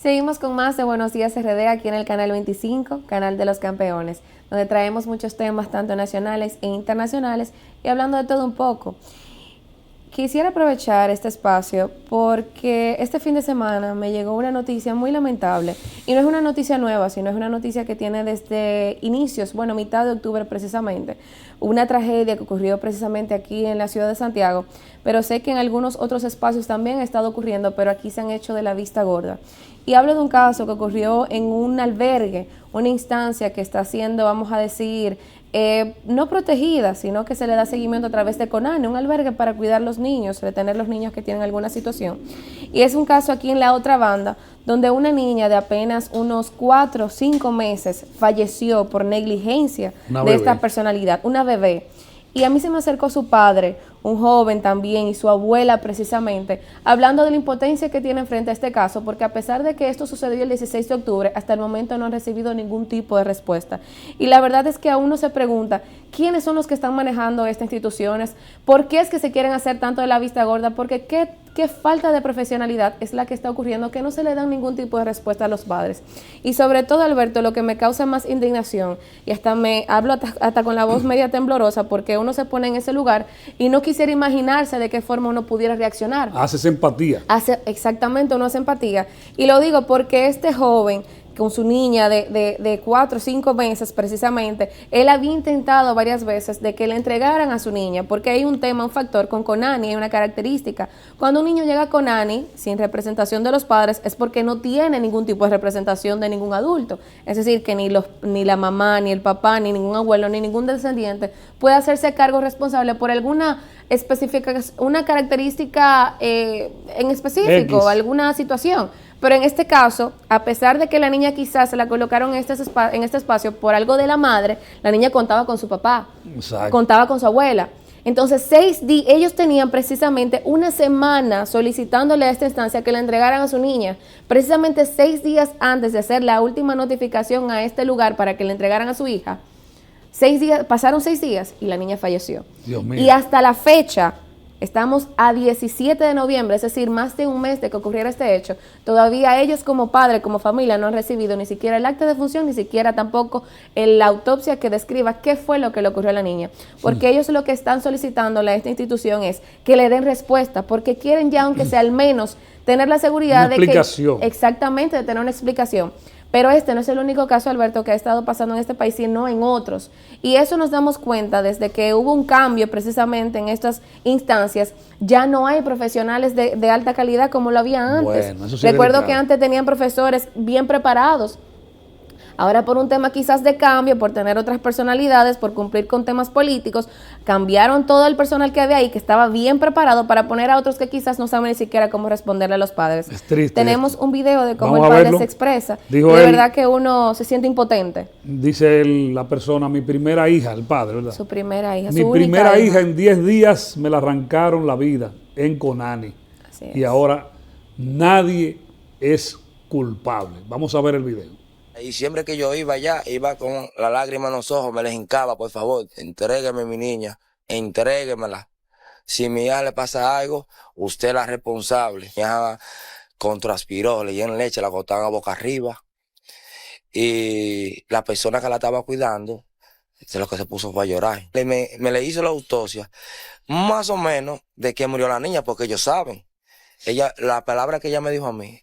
Seguimos con más de Buenos Días RD aquí en el canal 25, canal de los campeones, donde traemos muchos temas tanto nacionales e internacionales y hablando de todo un poco. Quisiera aprovechar este espacio porque este fin de semana me llegó una noticia muy lamentable y no es una noticia nueva, sino es una noticia que tiene desde inicios, bueno, mitad de octubre precisamente, una tragedia que ocurrió precisamente aquí en la ciudad de Santiago, pero sé que en algunos otros espacios también ha estado ocurriendo, pero aquí se han hecho de la vista gorda. Y hablo de un caso que ocurrió en un albergue, una instancia que está siendo, vamos a decir, no protegida, sino que se le da seguimiento a través de CONANI, un albergue para cuidar los niños, retener los niños que tienen alguna situación. Y es un caso aquí en la otra banda, donde una niña de apenas unos 4 o 5 meses falleció por negligencia de esta personalidad, una bebé. Y a mí se me acercó su padre, un joven también, y su abuela precisamente, hablando de la impotencia que tienen frente a este caso, porque a pesar de que esto sucedió el 16 de octubre, hasta el momento no han recibido ningún tipo de respuesta. Y la verdad es que aún uno se pregunta, ¿quiénes son los que están manejando estas instituciones? ¿Por qué es que se quieren hacer tanto de la vista gorda? Porque qué falta de profesionalidad es la que está ocurriendo, que no se le dan ningún tipo de respuesta a los padres. Y sobre todo, Alberto, lo que me causa más indignación, y hasta me hablo hasta con la voz media temblorosa, porque uno se pone en ese lugar y no quisiera imaginarse de qué forma uno pudiera reaccionar. Haces empatía. Exactamente, uno hace empatía. Y lo digo porque este joven, con su niña de 4 o 5 meses precisamente, él había intentado varias veces de que le entregaran a su niña, porque hay un tema, un factor con CONANI, hay una característica. Cuando un niño llega a CONANI sin representación de los padres es porque no tiene ningún tipo de representación de ningún adulto. Es decir, que ni la mamá, ni el papá, ni ningún abuelo, ni ningún descendiente puede hacerse cargo responsable por alguna específica, una característica en específico, X. alguna situación. Pero en este caso, a pesar de que la niña quizás se la colocaron en este espacio por algo de la madre, la niña contaba con su papá, Exacto. contaba con su abuela. Entonces, ellos tenían precisamente una semana solicitándole a esta instancia que le entregaran a su niña. Precisamente 6 días antes de hacer la última notificación a este lugar para que le entregaran a su hija, pasaron 6 días y la niña falleció. Dios mío. Y hasta la fecha, estamos a 17 de noviembre, es decir, más de un mes de que ocurriera este hecho, todavía ellos como padre, como familia, no han recibido ni siquiera el acta de función, ni siquiera tampoco la autopsia que describa qué fue lo que le ocurrió a la niña. Porque ellos lo que están solicitándole a esta institución es que le den respuesta, porque quieren ya, aunque sea al menos, tener la seguridad una de explicación. que, exactamente, de tener una explicación. Pero este no es el único caso, Alberto, que ha estado pasando en este país, sino en otros. Y eso nos damos cuenta desde que hubo un cambio precisamente en estas instancias. Ya no hay profesionales de alta calidad como lo había antes. Bueno, eso sí. Recuerdo que antes tenían profesores bien preparados. Ahora por un tema quizás de cambio, por tener otras personalidades, por cumplir con temas políticos, cambiaron todo el personal que había ahí, que estaba bien preparado para poner a otros que quizás no saben ni siquiera cómo responderle a los padres. Es triste. Tenemos un video de cómo Vamos el a padre verlo. se expresa. Dijo y de él, verdad que uno se siente impotente. Dice la persona, mi primera hija, el padre, ¿verdad? Su primera hija, Mi su única primera hija en 10 días me la arrancaron la vida en CONANI. Así es. Y ahora nadie es culpable. Vamos a ver el video. Y siempre que yo iba allá, iba con la lágrima en los ojos, me les hincaba, por favor, entrégueme mi niña, entréguemela. Si mi hija le pasa algo, usted es la responsable. Mi hija contraspiró, le dieron leche, la acostaban a boca arriba. Y la persona que la estaba cuidando, de lo que se puso fue a llorar. Me le hizo la autopsia, más o menos, de que murió la niña, porque ellos saben. La palabra que ella me dijo a mí,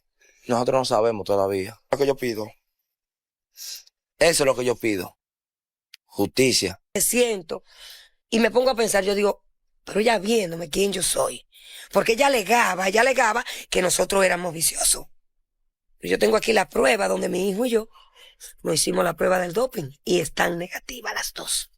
nosotros no sabemos todavía. Lo que yo pido. Eso es lo que yo pido. Justicia. Me siento y me pongo a pensar, yo digo, pero ella viéndome quién yo soy. Porque ella alegaba que nosotros éramos viciosos. Pero yo tengo aquí la prueba donde mi hijo y yo nos hicimos la prueba del doping y están negativas las dos.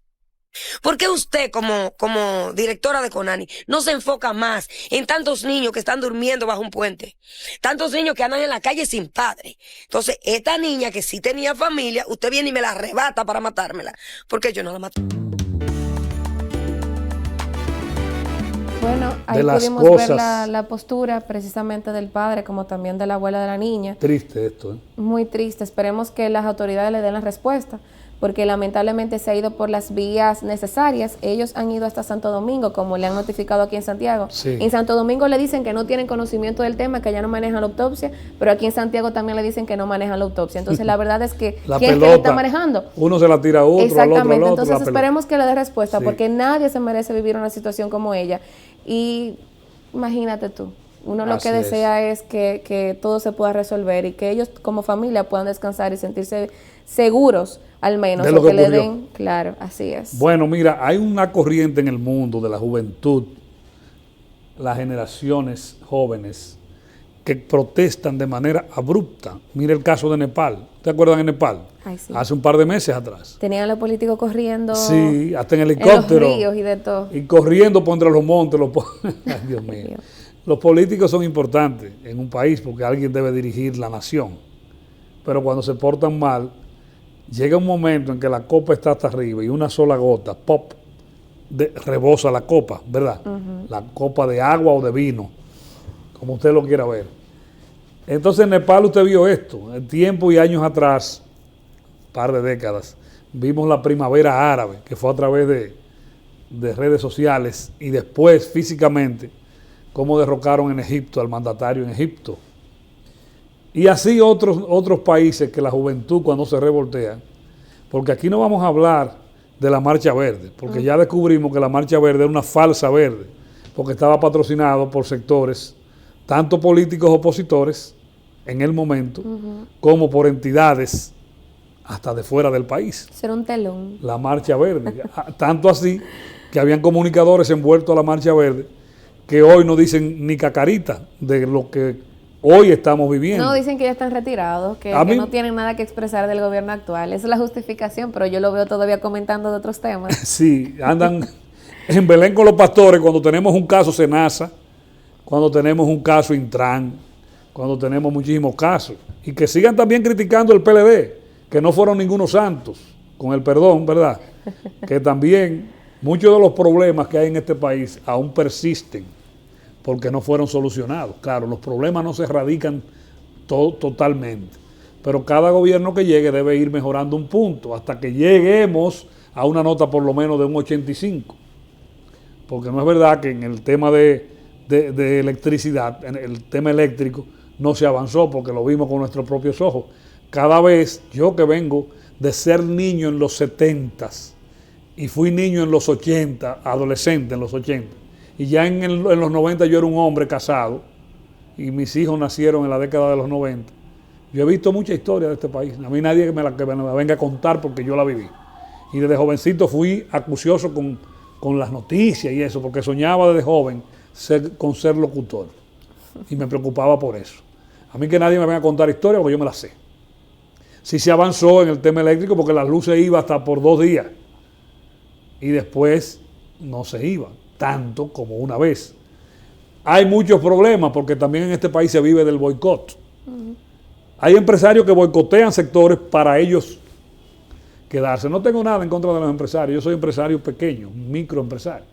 ¿Por qué usted como directora de CONANI no se enfoca más en tantos niños que están durmiendo bajo un puente? Tantos niños que andan en la calle sin padre. Entonces, esta niña que sí tenía familia, usted viene y me la arrebata para matármela. ¿Por qué yo no la maté? Bueno, ahí De las pudimos ver cosas. la postura precisamente del padre, como también de la abuela de la niña. Triste esto, ¿eh? Muy triste. Esperemos que las autoridades le den la respuesta. porque lamentablemente se ha ido por las vías necesarias. Ellos han ido hasta Santo Domingo, como le han notificado aquí en Santiago. Sí. En Santo Domingo le dicen que no tienen conocimiento del tema, que ya no manejan la autopsia, pero aquí en Santiago también le dicen que no manejan la autopsia. Entonces la verdad es que La ¿quién es que pelota, lo está manejando? uno se la tira a otro, al otro, Exactamente, al otro. entonces la pelota. esperemos que le dé respuesta, Sí. porque nadie se merece vivir una situación como ella. Y imagínate tú, uno lo Así que es. desea es que todo se pueda resolver y que ellos como familia puedan descansar y sentirse seguros, al menos, De lo o que que le ocurrió. den, claro, así es. Bueno, mira, hay una corriente en el mundo de la juventud, las generaciones jóvenes, que protestan de manera abrupta. Mira el caso de Nepal. ¿Te acuerdas de Nepal? Ay, sí. Hace un par de meses atrás. Tenían a los políticos corriendo Sí, hasta en en los helicóptero. ríos y de todo. Y corriendo por entre los montes. Ay, Dios mío. Dios. Los políticos son importantes en un país porque alguien debe dirigir la nación. Pero cuando se portan mal, llega un momento en que la copa está hasta arriba y una sola gota, pop, rebosa la copa, ¿verdad? La copa de agua o de vino, como usted lo quiera ver. Entonces en Nepal usted vio esto, en tiempo y años atrás, par de décadas, vimos la primavera árabe, que fue a través de redes sociales y después físicamente, cómo derrocaron en Egipto al mandatario en Egipto. Y así otros países que la juventud cuando se revoltea, porque aquí no vamos a hablar de la Marcha Verde, porque ya descubrimos que la Marcha Verde era una falsa verde, porque estaba patrocinado por sectores, tanto políticos opositores en el momento, como por entidades hasta de fuera del país. Ser un telón. La Marcha Verde. Tanto así que habían comunicadores envueltos a la Marcha Verde que hoy no dicen ni cacarita de lo que hoy estamos viviendo. No, dicen que ya están retirados, que no tienen nada que expresar del gobierno actual. Esa es la justificación, pero yo lo veo todavía comentando de otros temas. Sí, andan en Belén con los pastores cuando tenemos un caso Senasa, cuando tenemos un caso Intran, cuando tenemos muchísimos casos. Y que sigan también criticando el PLD, que no fueron ningunos santos, con el perdón, ¿verdad? Que también muchos de los problemas que hay en este país aún persisten porque no fueron solucionados. Claro, los problemas no se erradican totalmente, pero cada gobierno que llegue debe ir mejorando un punto hasta que lleguemos a una nota por lo menos de un 85. Porque no es verdad que en el tema de electricidad, en el tema eléctrico, no se avanzó porque lo vimos con nuestros propios ojos. Cada vez, yo que vengo de ser niño en los 70s y fui niño en los 80, adolescente en los 80, y ya en los 90 yo era un hombre casado y mis hijos nacieron en la década de los 90. Yo he visto mucha historia de este país. A mí nadie que me la venga a contar porque yo la viví. Y desde jovencito fui acucioso con las noticias y eso, porque soñaba desde joven con ser locutor. Y me preocupaba por eso. A mí que nadie me venga a contar historia porque yo me la sé. Sí se avanzó en el tema eléctrico porque las luces iban hasta por 2 días. Y después no se iban tanto como una vez. Hay muchos problemas porque también en este país se vive del boicot. Hay empresarios que boicotean sectores para ellos quedarse. No tengo nada en contra de los empresarios. Yo soy empresario pequeño, microempresario.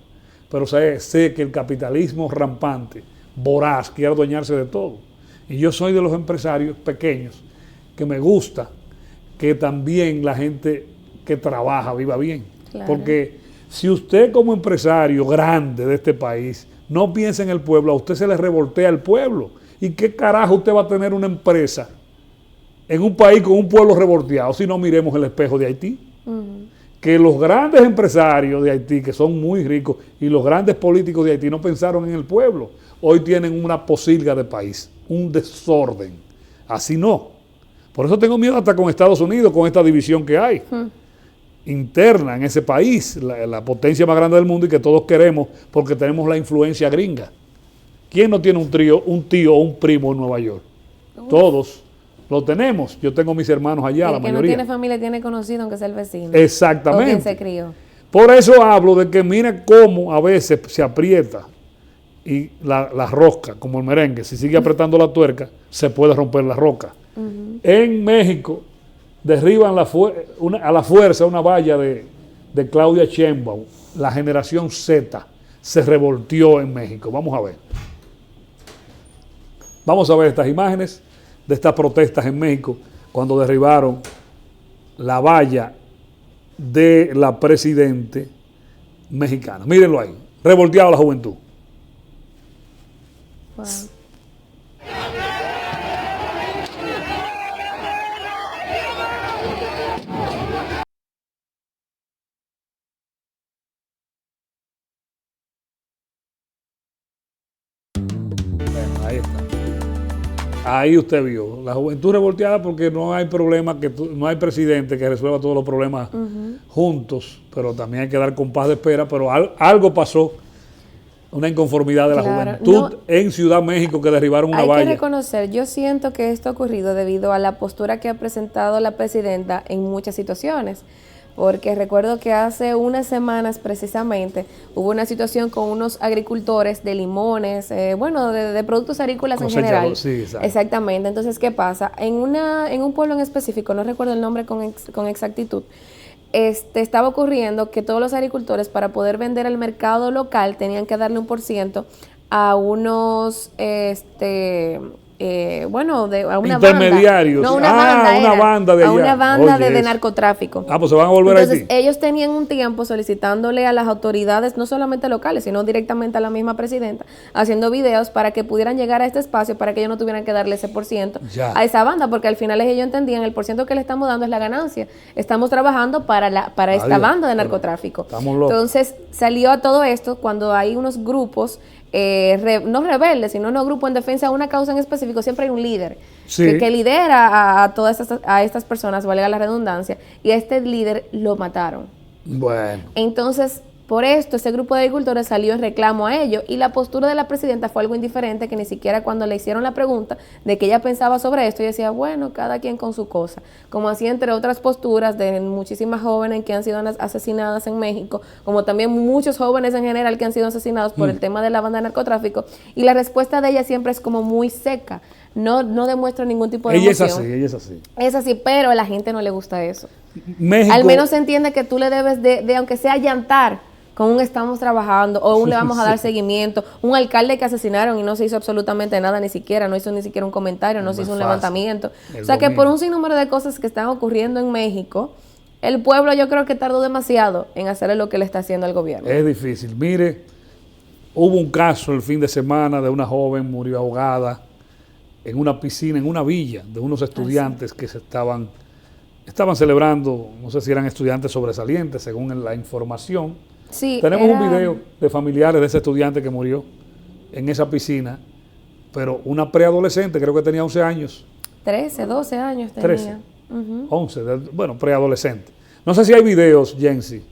Pero sé que el capitalismo rampante, voraz, quiere adueñarse de todo. Y yo soy de los empresarios pequeños que me gusta que también la gente que trabaja viva bien. Claro. Porque si usted como empresario grande de este país no piensa en el pueblo, a usted se le revoltea el pueblo. ¿Y qué carajo usted va a tener una empresa en un país con un pueblo revolteado si no miremos el espejo de Haití? Que los grandes empresarios de Haití, que son muy ricos, y los grandes políticos de Haití no pensaron en el pueblo. Hoy tienen una posilga de país, un desorden. Así no. Por eso tengo miedo hasta con Estados Unidos, con esta división que hay interna en ese país, la potencia más grande del mundo y que todos queremos porque tenemos la influencia gringa. ¿Quién no tiene un tío o un primo en Nueva York? Todos lo tenemos. Yo tengo mis hermanos allá, la El que mayoría. no tiene familia tiene conocido, aunque sea el vecino. Exactamente. O quien se crió. Por eso hablo de que mire cómo a veces se aprieta y la rosca, como el merengue, si sigue apretando la tuerca, se puede romper la roca. En México derriban a la fuerza una valla de Claudia Sheinbaum. La generación Z se revolteó en México. Vamos a ver. Vamos a ver estas imágenes de estas protestas en México cuando derribaron la valla de la presidente mexicana. Mírenlo ahí, revolteado la juventud. Wow. Bueno, ahí está. Ahí usted vio, la juventud revolteada porque no hay problema, no hay presidente que resuelva todos los problemas juntos, pero también hay que dar compás de espera, pero algo pasó, una inconformidad de la juventud en Ciudad México que derribaron una valla. Hay que reconocer, yo siento que esto ha ocurrido debido a la postura que ha presentado la presidenta en muchas situaciones. Porque recuerdo que hace unas semanas precisamente hubo una situación con unos agricultores de limones, de productos agrícolas en general. Sí, exactamente. Entonces, ¿qué pasa? En un pueblo en específico, no recuerdo el nombre con exactitud, estaba ocurriendo que todos los agricultores para poder vender al mercado local tenían que darle un % a unos a una intermediarios. banda, de a una banda de eso. narcotráfico. Pues se van a volver Entonces, a Haití. ellos tenían un tiempo solicitándole a las autoridades, no solamente locales, sino directamente a la misma presidenta, haciendo videos para que pudieran llegar a este espacio, para que ellos no tuvieran que darle ese % a esa banda, porque al final ellos entendían el % que le estamos dando es la ganancia. Estamos trabajando para esta banda de narcotráfico. Estamos locos. Entonces, salió a todo esto cuando hay unos grupos no rebeldes, sino unos grupos en defensa de una causa en específico. Siempre hay un líder que lidera a todas estas personas, valga la redundancia, y a este líder lo mataron. Bueno. Entonces, por esto, ese grupo de agricultores salió en reclamo a ello, y la postura de la presidenta fue algo indiferente, que ni siquiera cuando le hicieron la pregunta de que ella pensaba sobre esto, ella decía, bueno, cada quien con su cosa, como así entre otras posturas de muchísimas jóvenes que han sido asesinadas en México, como también muchos jóvenes en general que han sido asesinados por el tema de la banda de narcotráfico, y la respuesta de ella siempre es como muy seca, no demuestra ningún tipo de emoción. Ella es así. Es así, pero a la gente no le gusta eso. México, al menos se entiende que tú le debes de aunque sea llantar, con un estamos trabajando, o un le vamos a dar seguimiento, un alcalde que asesinaron y no se hizo absolutamente nada, no hizo ni siquiera un comentario, no se hizo un levantamiento. O sea que por un sinnúmero de cosas que están ocurriendo en México, el pueblo yo creo que tardó demasiado en hacer lo que le está haciendo al gobierno. Es difícil. Mire, hubo un caso el fin de semana de una joven murió ahogada en una piscina, en una villa, de unos estudiantes que se estaban celebrando, no sé si eran estudiantes sobresalientes, según la información. Sí, tenemos un video de familiares de ese estudiante que murió en esa piscina, pero una preadolescente, creo que tenía 11 años. 13, 12 años tenía. 13, 11, preadolescente. No sé si hay videos, Jensi,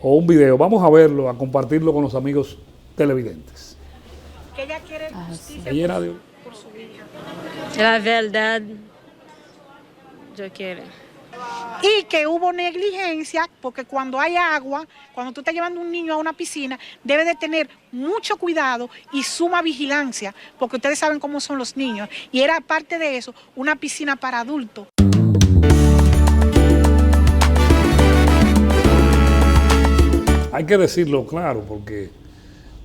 o un video. Vamos a verlo, a compartirlo con los amigos televidentes. Que ella quiere justicia por su hija. La verdad, yo quiero. Y que hubo negligencia, porque cuando hay agua, cuando tú estás llevando un niño a una piscina, debe de tener mucho cuidado y suma vigilancia, porque ustedes saben cómo son los niños. Y era parte de eso, una piscina para adultos. Hay que decirlo claro, porque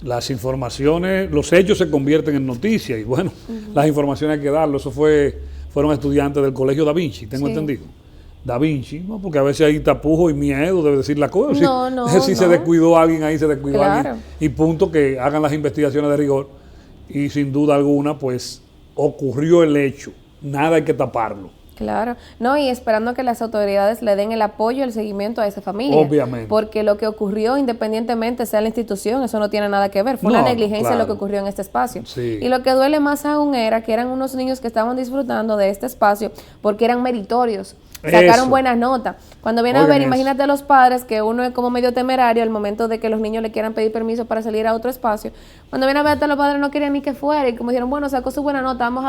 las informaciones, los hechos se convierten en noticias y bueno, las informaciones hay que darlo. Fueron estudiantes del Colegio Da Vinci, tengo entendido. Da Vinci, ¿no? Porque a veces hay tapujo y miedo de decir la cosa. Si se descuidó alguien ahí, se descuidó alguien. Y punto, que hagan las investigaciones de rigor. Y sin duda alguna, pues, ocurrió el hecho. Nada hay que taparlo. Claro, no, y esperando que las autoridades le den el apoyo y el seguimiento a esa familia. Obviamente. Porque lo que ocurrió, independientemente sea la institución, eso no tiene nada que ver. Fue una negligencia lo que ocurrió en este espacio. Sí. Y lo que duele más aún era que eran unos niños que estaban disfrutando de este espacio porque eran meritorios. Sacaron buenas notas. Cuando viene a ver, imagínate a los padres, que uno es como medio temerario al momento de que los niños le quieran pedir permiso para salir a otro espacio. Cuando viene a ver, los padres no querían ni que fuera, y como dijeron, bueno, sacó su buena nota, vamos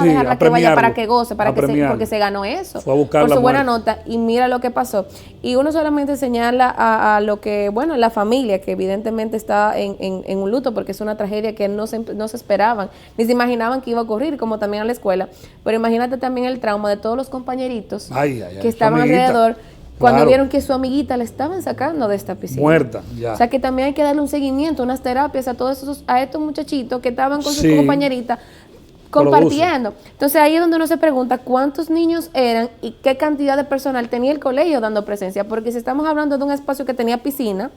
a dejarla que vaya para que goce, porque se ganó eso. Fue a buscar por la su buena muerte. nota, y mira lo que pasó. Y uno solamente señala a lo que, bueno, la familia, que evidentemente está en un luto, porque es una tragedia que no se esperaban, ni se imaginaban que iba a ocurrir, como también a la escuela. Pero imagínate también el trauma de todos los compañeritos que estaban alrededor, cuando vieron que su amiguita le estaban sacando de esta piscina. Muerta, ya. O sea que también hay que darle un seguimiento, unas terapias a estos muchachitos que estaban con sus compañeritas, compartiendo. Entonces ahí es donde uno se pregunta cuántos niños eran y qué cantidad de personal tenía el colegio dando presencia, porque si estamos hablando de un espacio que tenía piscina,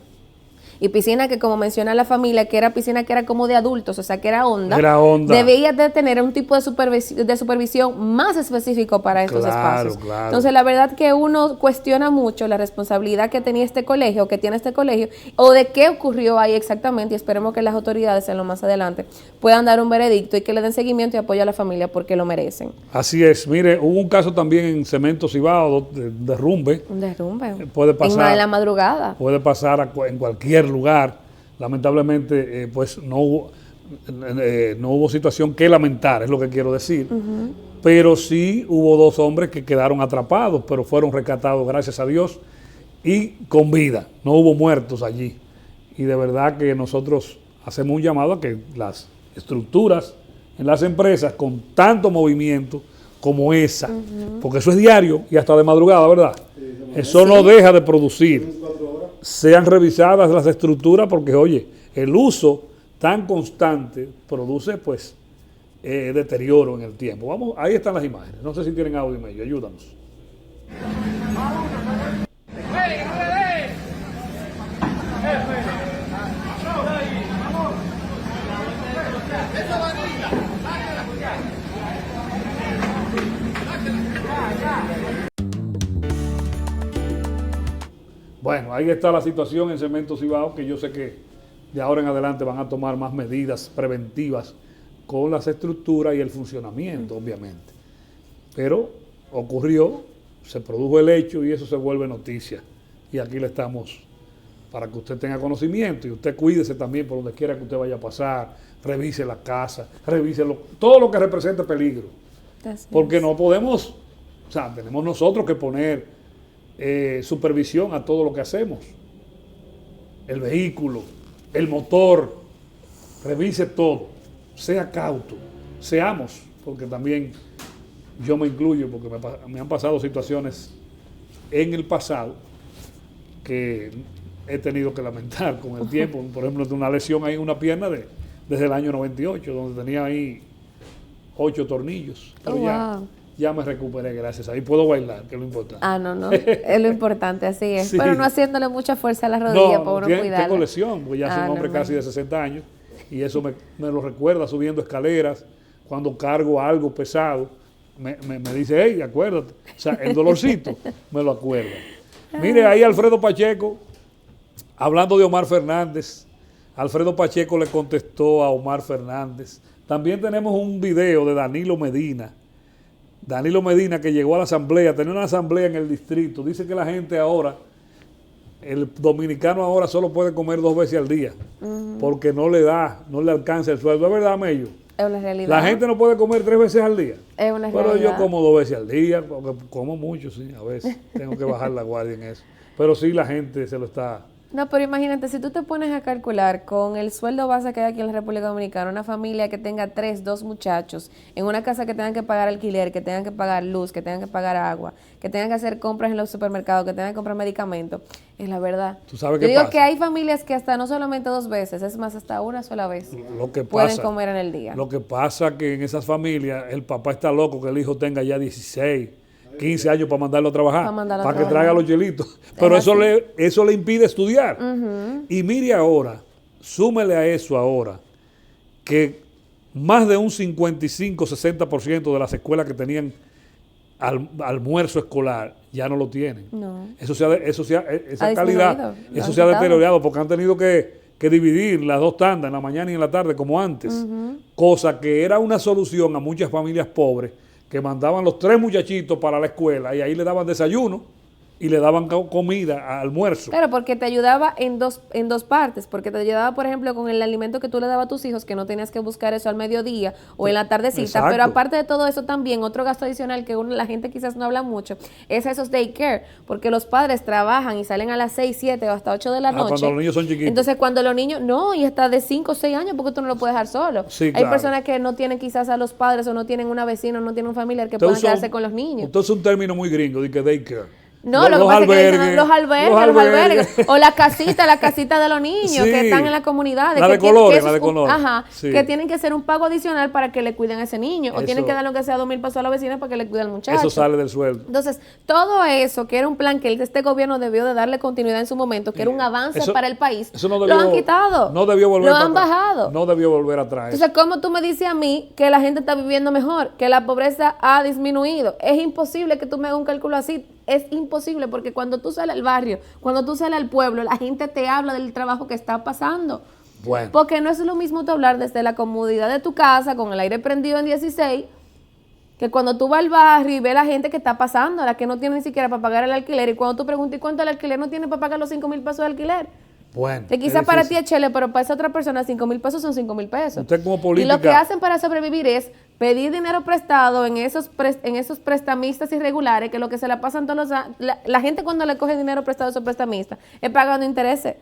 y piscina que, como menciona la familia, que era piscina que era como de adultos, o sea, que era honda, debía de tener un tipo de supervisión más específico para estos espacios. Claro. Entonces, la verdad que uno cuestiona mucho la responsabilidad que tenía este colegio, que tiene este colegio, o de qué ocurrió ahí exactamente, y esperemos que las autoridades en lo más adelante puedan dar un veredicto y que le den seguimiento y apoyo a la familia porque lo merecen. Así es. Mire, hubo un caso también en Cemento Cibao, de derrumbe. Un derrumbe. Puede pasar en la madrugada. Puede pasar en cualquier lugar. Lamentablemente, pues no hubo situación que lamentar, es lo que quiero decir. Pero sí hubo 2 hombres que quedaron atrapados, pero fueron rescatados, gracias a Dios, y con vida. No hubo muertos allí. Y de verdad que nosotros hacemos un llamado a que las estructuras en las empresas con tanto movimiento como esa, porque eso es diario y hasta de madrugada, ¿verdad? Eso no deja de producir. Sean revisadas las estructuras porque, oye, el uso tan constante produce, pues, deterioro en el tiempo. Vamos, ahí están las imágenes. No sé si tienen audio y medio, ayúdanos. Bueno, ahí está la situación en Cemento Cibao, que yo sé que de ahora en adelante van a tomar más medidas preventivas con las estructuras y el funcionamiento, obviamente. Pero ocurrió, se produjo el hecho y eso se vuelve noticia. Y aquí le estamos para que usted tenga conocimiento y usted cuídese también por donde quiera que usted vaya a pasar, revise la casa, revise todo lo que represente peligro. Porque no podemos, o sea, tenemos nosotros que poner supervisión a todo lo que hacemos. El vehículo, el motor, revise todo, sea cauto, seamos, porque también yo me incluyo, porque me han pasado situaciones en el pasado que he tenido que lamentar con el tiempo. Por ejemplo, de una lesión ahí en una pierna desde el año 98, donde tenía ahí 8 tornillos. Pero ya me recuperé, gracias. Ahí puedo bailar, que es lo importante. No. Es lo importante, así es. Sí. Pero no haciéndole mucha fuerza a la rodilla para uno cuidarla. Tengo lesión, porque ya soy un hombre casi de 60 años. Y eso me lo recuerda subiendo escaleras. Cuando cargo algo pesado, me dice, hey, acuérdate. O sea, el dolorcito me lo acuerda. Mire, ahí Alfredo Pacheco, hablando de Omar Fernández. Alfredo Pacheco le contestó a Omar Fernández. También tenemos un video de Danilo Medina. Danilo Medina, que llegó a la asamblea, tenía una asamblea en el distrito. Dice que la gente ahora, el dominicano ahora solo puede comer 2 veces al día, porque no le alcanza el sueldo. ¿Es verdad, Mello? Es una realidad. La gente no puede comer 3 veces al día. Es una realidad. Pero yo como 2 veces al día, porque como mucho, sí, a veces. Tengo que bajar la guardia en eso. Pero sí, la gente se lo está... No, pero imagínate, si tú te pones a calcular con el sueldo base que hay aquí en la República Dominicana, una familia que tenga 2 muchachos, en una casa que tengan que pagar alquiler, que tengan que pagar luz, que tengan que pagar agua, que tengan que hacer compras en los supermercados, que tengan que comprar medicamentos, es la verdad. ¿Tú sabes qué pasa? Yo digo que hay familias que hasta no solamente 2 veces, es más, hasta una sola vez pueden comer en el día. Lo que pasa que en esas familias el papá está loco que el hijo tenga ya 16, 15 años para mandarlo a trabajar, para que traiga los chelitos. Pero eso le impide estudiar. Y mire ahora, súmele a eso ahora, que más de un 55-60% de las escuelas que tenían almuerzo escolar ya no lo tienen. No. Esa calidad, eso se ha deteriorado porque han tenido que dividir las 2 tandas, en la mañana y en la tarde, como antes. Cosa que era una solución a muchas familias pobres que mandaban los 3 muchachitos para la escuela y ahí le daban desayuno y le daban comida, almuerzo. Claro, porque te ayudaba en dos partes, porque te ayudaba, por ejemplo, con el alimento que tú le dabas a tus hijos, que no tenías que buscar eso al mediodía o en la tardecita. Exacto. Pero aparte de todo eso también, otro gasto adicional que la gente quizás no habla mucho, es esos daycare, porque los padres trabajan y salen a las 6, 7 o hasta 8 de la noche. Cuando los niños son chiquitos. Entonces, cuando los niños, y hasta de 5 o 6 años, porque tú no lo puedes dejar solo. Sí, hay personas que no tienen quizás a los padres o no tienen una vecina o no tienen un familiar que puedan quedarse con los niños. Entonces, un término muy gringo, de que daycare. No, lo que pasa es que dicen los albergues, o la casita de los niños Sí. que están en las comunidades. La que de tienen- colores, que eso la de es un- colores. Ajá, Sí. que tienen que hacer un pago adicional para que le cuiden a ese niño, o tienen Eso- que dar lo que sea 2,000 pesos a la vecina para que le cuide al muchacho. Eso sale del sueldo. Entonces, todo eso, que era un plan que este gobierno debió de darle continuidad en su momento, que era un avance Eso- para el país, eso no lo debió- han quitado. No debió volver Lo para han atrás. bajado. No debió volver atrás. Entonces, ¿cómo tú me dices a mí que la gente está viviendo mejor, que la pobreza ha disminuido? Es imposible que tú me hagas un cálculo así. Es imposible porque cuando tú sales al barrio, cuando tú sales al pueblo, la gente te habla del trabajo que está pasando. Bueno. Porque no es lo mismo tú hablar desde la comodidad de tu casa, con el aire prendido en 16, que cuando tú vas al barrio y ves la gente que está pasando, la que no tiene ni siquiera para pagar el alquiler, y cuando tú preguntas, ¿y cuánto el alquiler? No tiene para pagar los 5,000 pesos de alquiler. Bueno. Que quizá es para ti difícil. es chele, pero para esa otra persona 5,000 pesos son 5,000 pesos. Usted como Y política- lo que hacen para sobrevivir es pedir dinero prestado en esos prestamistas irregulares, que lo que se la pasan todos los años. La gente cuando le coge dinero prestado a esos prestamistas es pagando intereses.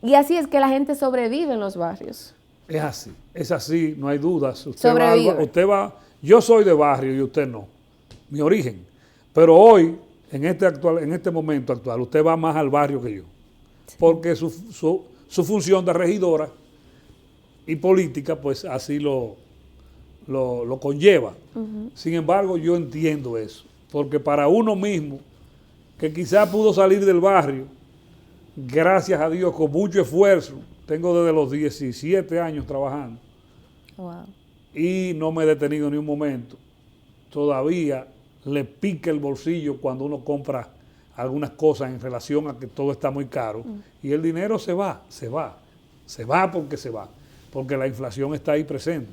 Y así es que la gente sobrevive en los barrios. Es así, no hay dudas. Sobrevive. Usted va, yo soy de barrio y usted no, mi origen. Pero hoy, en este momento actual, usted va más al barrio que yo. Porque su función de regidora y política, pues así lo conlleva. Sin embargo, yo entiendo eso. Porque para uno mismo, que quizá pudo salir del barrio, gracias a Dios, con mucho esfuerzo, tengo desde los 17 años trabajando Wow. y no me he detenido ni un momento. Todavía le pica el bolsillo cuando uno compra algunas cosas en relación a que todo está muy caro y el dinero se va porque la inflación está ahí presente.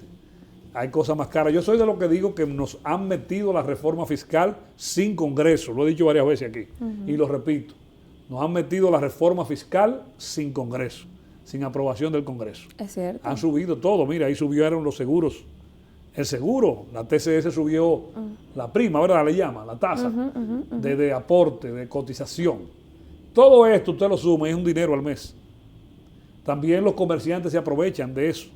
Hay cosas más caras. Yo soy de los que digo que nos han metido la reforma fiscal sin Congreso, lo he dicho varias veces aquí y lo repito. Nos han metido la reforma fiscal sin Congreso, sin aprobación del Congreso. Es cierto. Han subido todo, mira, ahí subieron los seguros. El seguro, la TCS subió la prima, ¿verdad? Le llama, la tasa de aporte, de cotización. Todo esto usted lo suma y es un dinero al mes. También los comerciantes se aprovechan de eso,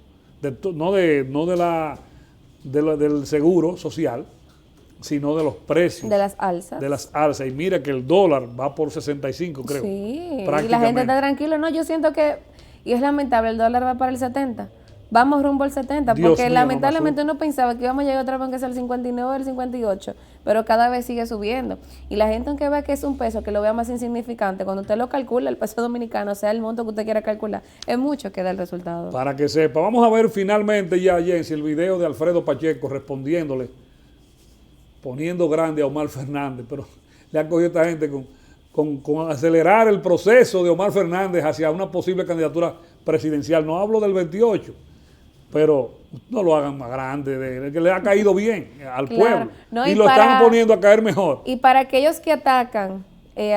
del seguro social, sino de los precios. De las alzas. De las alzas. Y mira que el dólar va por 65, creo. Sí, y la prácticamente. gente está tranquila. No, yo siento que, y es lamentable, el dólar va para el 70. Vamos rumbo al 70, Dios porque mío, lamentablemente no me uno pensaba que íbamos a llegar otra vez aunque sea el 59 o el 58, pero cada vez sigue subiendo. Y la gente aunque vea que es un peso, que lo vea más insignificante, cuando usted lo calcula, el peso dominicano, sea el monto que usted quiera calcular, es mucho que da el resultado. Para que sepa. Vamos a ver finalmente ya, Jensi, el video de Alfredo Pacheco respondiéndole, poniendo grande a Omar Fernández, pero le ha cogido esta gente con acelerar el proceso de Omar Fernández hacia una posible candidatura presidencial. No hablo del 28, pero no lo hagan más grande, de que le ha caído bien al Claro. pueblo. No, y y lo para- están poniendo a caer mejor. Y para aquellos que atacan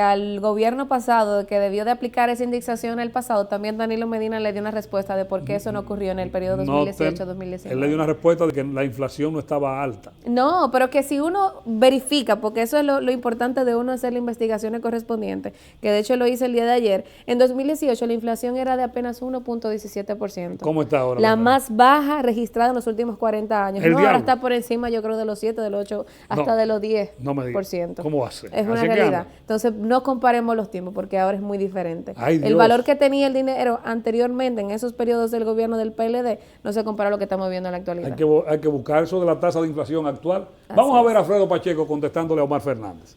al gobierno pasado, de que debió de aplicar esa indexación el pasado, también Danilo Medina le dio una respuesta de por qué eso no ocurrió en el periodo No 2018-2019. él le dio una respuesta de que la inflación no estaba alta. No, pero que si uno verifica, porque eso es lo importante de uno hacer las investigaciones correspondientes, que de hecho lo hice el día de ayer, en 2018 la inflación era de apenas 1.17%. ¿Cómo está ahora? La más baja registrada en los últimos 40 años. El No, ahora diablo. está por encima, yo creo, de los 7, de los 8, hasta No, de los 10%. no me digas. ¿Cómo va a ser? Es una Así que realidad. anda. Entonces, no comparemos los tiempos, porque ahora es muy diferente. Ay, El Dios. valor que tenía el dinero anteriormente en esos periodos del gobierno del PLD no se compara a lo que estamos viendo en la actualidad. Hay que buscar eso de la tasa de inflación actual. Vamos a ver a Alfredo Pacheco contestándole a Omar Fernández.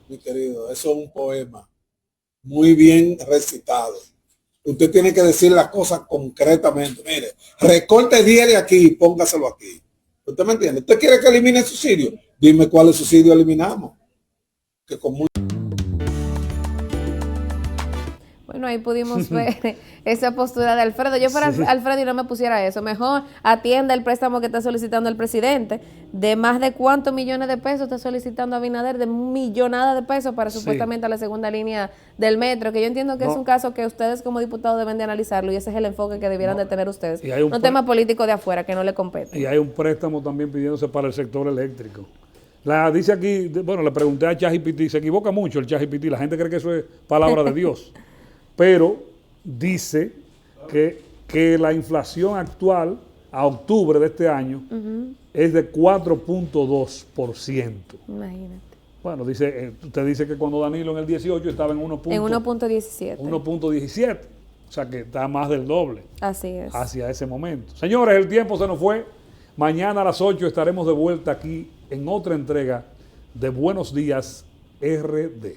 Mi querido, eso es un poema muy bien recitado. Usted tiene que decir las cosas concretamente. Mire, recorte 10 de aquí y póngaselo aquí. ¿Usted me entiende? ¿Usted quiere que elimine el subsidio? Dime cuáles subsidios eliminamos. Que con muy... Bueno, ahí pudimos ver esa postura de Alfredo. Yo fuera Alfredo y no me pusiera eso. Mejor atienda el préstamo que está solicitando el presidente. De más de cuántos millones de pesos está solicitando Abinader, de millonada de pesos para supuestamente la segunda línea del metro, que yo entiendo que es un caso que ustedes como diputados deben de analizarlo y ese es el enfoque que debieran de tener ustedes. Y hay un No tema político de afuera que no le compete. Y hay un préstamo también pidiéndose para el sector eléctrico. Dice aquí, bueno, le pregunté a ChatGPT, se equivoca mucho el ChatGPT, la gente cree que eso es palabra de Dios. Pero dice que la inflación actual a octubre de este año es de 4.2%. Imagínate. Bueno, dice, usted dice que cuando Danilo en el 18 estaba en En 1.17. 1.17. O sea que está más del doble Así es. hacia ese momento. Señores, el tiempo se nos fue. Mañana a las 8 estaremos de vuelta aquí en otra entrega de Buenos Días RD.